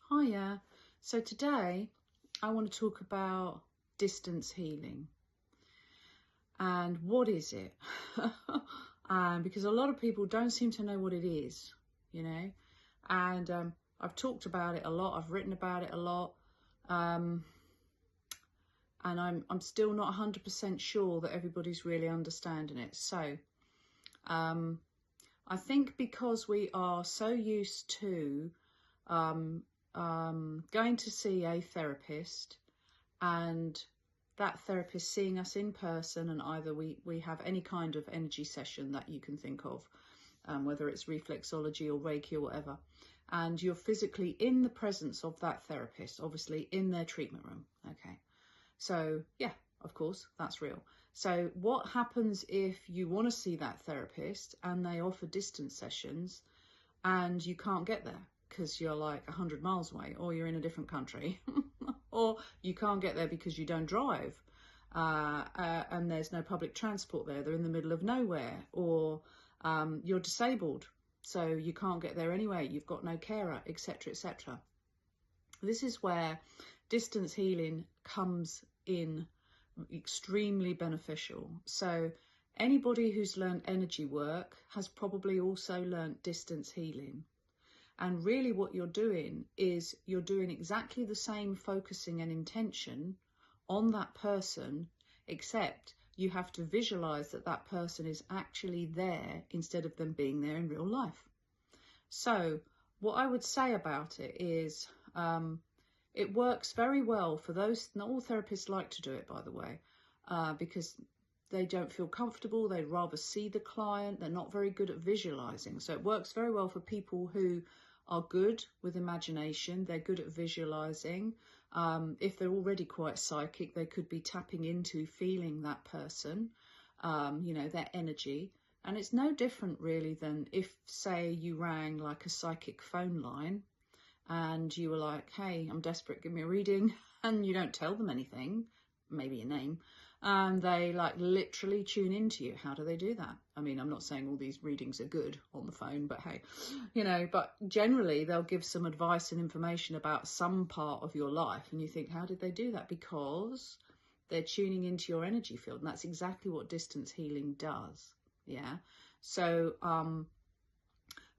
Hiya. So today I want to talk about distance healing and what is it? Because a lot of people don't seem to know what it is, and I've talked about it a lot, I've written about it a lot, and I'm still not 100% sure that everybody's really understanding it. So I think because we are so used to going to see a therapist and that therapist seeing us in person, and either we have any kind of energy session that you can think of, whether it's reflexology or Reiki or whatever, and you're physically in the presence of that therapist, obviously in their treatment room. Okay, so yeah, of course, that's real. So what happens if you want to see that therapist and they offer distance sessions and you can't get there because you're like 100 miles away, or you're in a different country, or you can't get there because you don't drive, and there's no public transport there, they're in the middle of nowhere, or you're disabled, so you can't get there anyway, you've got no carer, etc., etc. This is where distance healing comes in extremely beneficial. So anybody who's learned energy work has probably also learned distance healing. And really what you're doing is you're doing exactly the same focusing and intention on that person, except you have to visualize that that person is actually there instead of them being there in real life. So what I would say about it is it works very well for those, not all therapists like to do it, by the way, because they don't feel comfortable, they'd rather see the client, they're not very good at visualizing. So it works very well for people who are good with imagination, they're good at visualizing. If they're already quite psychic, they could be tapping into feeling that person, their energy. And it's no different really than if, say, you rang like a psychic phone line and you were like, hey, I'm desperate, give me a reading, and you don't tell them anything, maybe your name, and they like literally tune into you. How do they do that? I mean, I'm not saying all these readings are good on the phone, but hey, but generally they'll give some advice and information about some part of your life, and you think, how did they do that? Because they're tuning into your energy field, and that's exactly what distance healing does. Yeah. So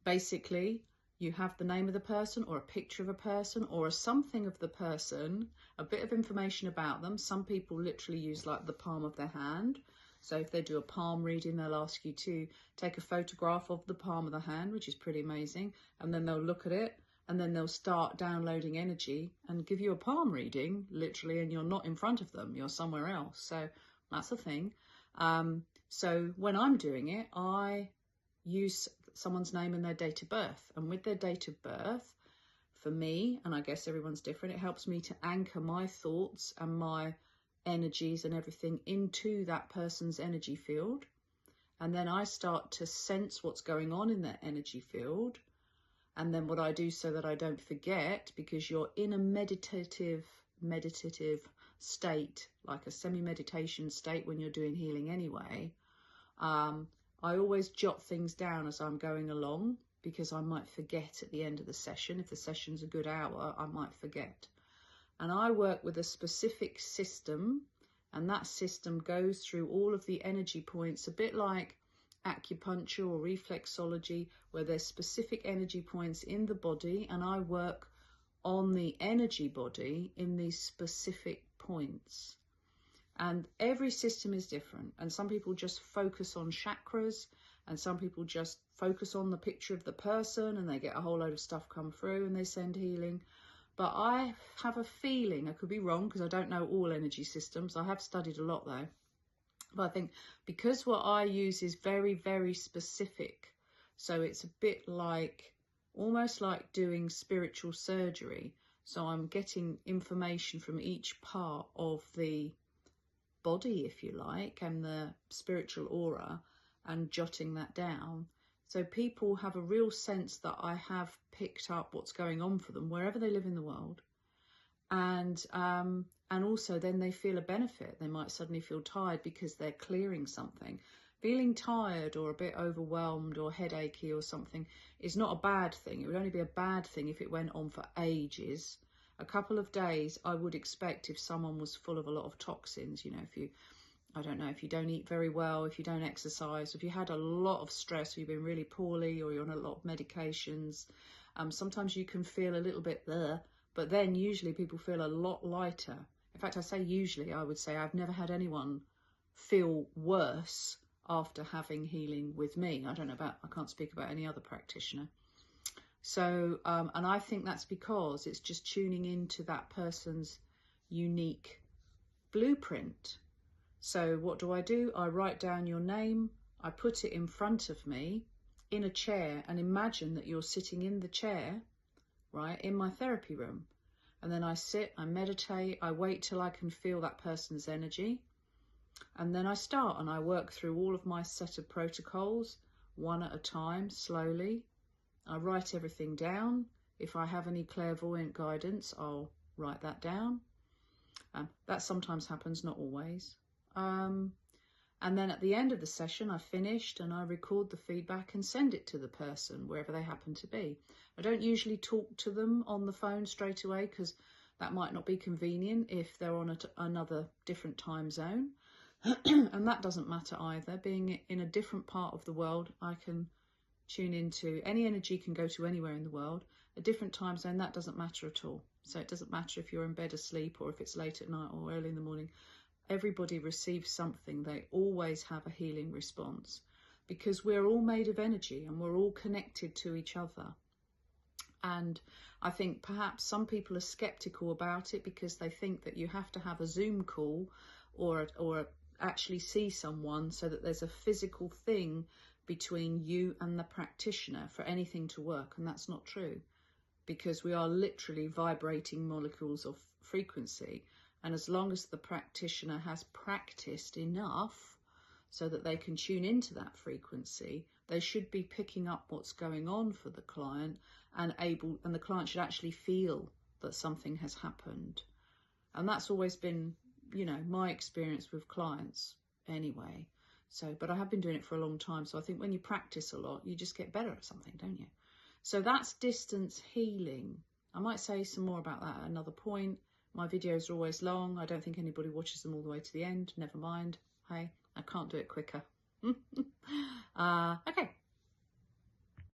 basically you have the name of the person, or a picture of a person, or a something of the person, a bit of information about them. Some people literally use like the palm of their hand. So if they do a palm reading, they'll ask you to take a photograph of the palm of the hand, which is pretty amazing. And then they'll look at it, and then they'll start downloading energy and give you a palm reading, literally, and you're not in front of them, you're somewhere else. So that's a thing. So when I'm doing it, I use someone's name and their date of birth, and with their date of birth, for me, and I guess everyone's different, it helps me to anchor my thoughts and my energies and everything into that person's energy field, and then I start to sense what's going on in their energy field. And then what I do, so that I don't forget, because you're in a meditative state, like a semi-meditation state when you're doing healing anyway, I always jot things down as I'm going along, because I might forget at the end of the session. If the session's a good hour, I might forget. And I work with a specific system, and that system goes through all of the energy points, a bit like acupuncture or reflexology, where there's specific energy points in the body, and I work on the energy body in these specific points. And every system is different, and some people just focus on chakras, and some people just focus on the picture of the person, and they get a whole load of stuff come through and they send healing. But I have a feeling, I could be wrong because I don't know all energy systems, I have studied a lot though, but I think because what I use is very, very specific, so it's a bit like, almost like doing spiritual surgery. So I'm getting information from each part of the body, if you like, and the spiritual aura, and jotting that down. So people have a real sense that I have picked up what's going on for them wherever they live in the world. And also then they feel a benefit. They might suddenly feel tired because they're clearing something. Feeling tired or a bit overwhelmed or headachy or something is not a bad thing. It would only be a bad thing if it went on for ages. A couple of days, I would expect, if someone was full of a lot of toxins, you know, if you, I don't know, if you don't eat very well, if you don't exercise, if you had a lot of stress, or you've been really poorly, or you're on a lot of medications, sometimes you can feel a little bit there, but then usually people feel a lot lighter. In fact, I say usually, I would say I've never had anyone feel worse after having healing with me. I don't know about, I can't speak about any other practitioner. So, and I think that's because it's just tuning into that person's unique blueprint. So what do? I write down your name, I put it in front of me in a chair, and imagine that you're sitting in the chair, right, in my therapy room. And then I sit, I meditate, I wait till I can feel that person's energy. And then I start and I work through all of my set of protocols, one at a time, slowly. I write everything down. If I have any clairvoyant guidance, I'll write that down. That sometimes happens, not always. And then at the end of the session, I've finished and I record the feedback and send it to the person, wherever they happen to be. I don't usually talk to them on the phone straight away, because that might not be convenient if they're on another different time zone. And that doesn't matter either. Being in a different part of the world, I can tune into, any energy can go to anywhere in the world. A different time zone, that doesn't matter at all. So it doesn't matter if you're in bed asleep or if it's late at night or early in the morning. Everybody receives something. They always have a healing response, because we're all made of energy and we're all connected to each other. And I think perhaps some people are skeptical about it because they think that you have to have a Zoom call or actually see someone, so that there's a physical thing between you and the practitioner for anything to work. And that's not true, because we are literally vibrating molecules of frequency. And as long as the practitioner has practiced enough so that they can tune into that frequency, they should be picking up what's going on for the client, and the client should actually feel that something has happened. And that's always been, you know, my experience with clients anyway. So, but I have been doing it for a long time. So I think when you practice a lot, you just get better at something, don't you? So that's distance healing. I might say some more about that at another point. My videos are always long. I don't think anybody watches them all the way to the end. Never mind. Hey, I can't do it quicker. Okay.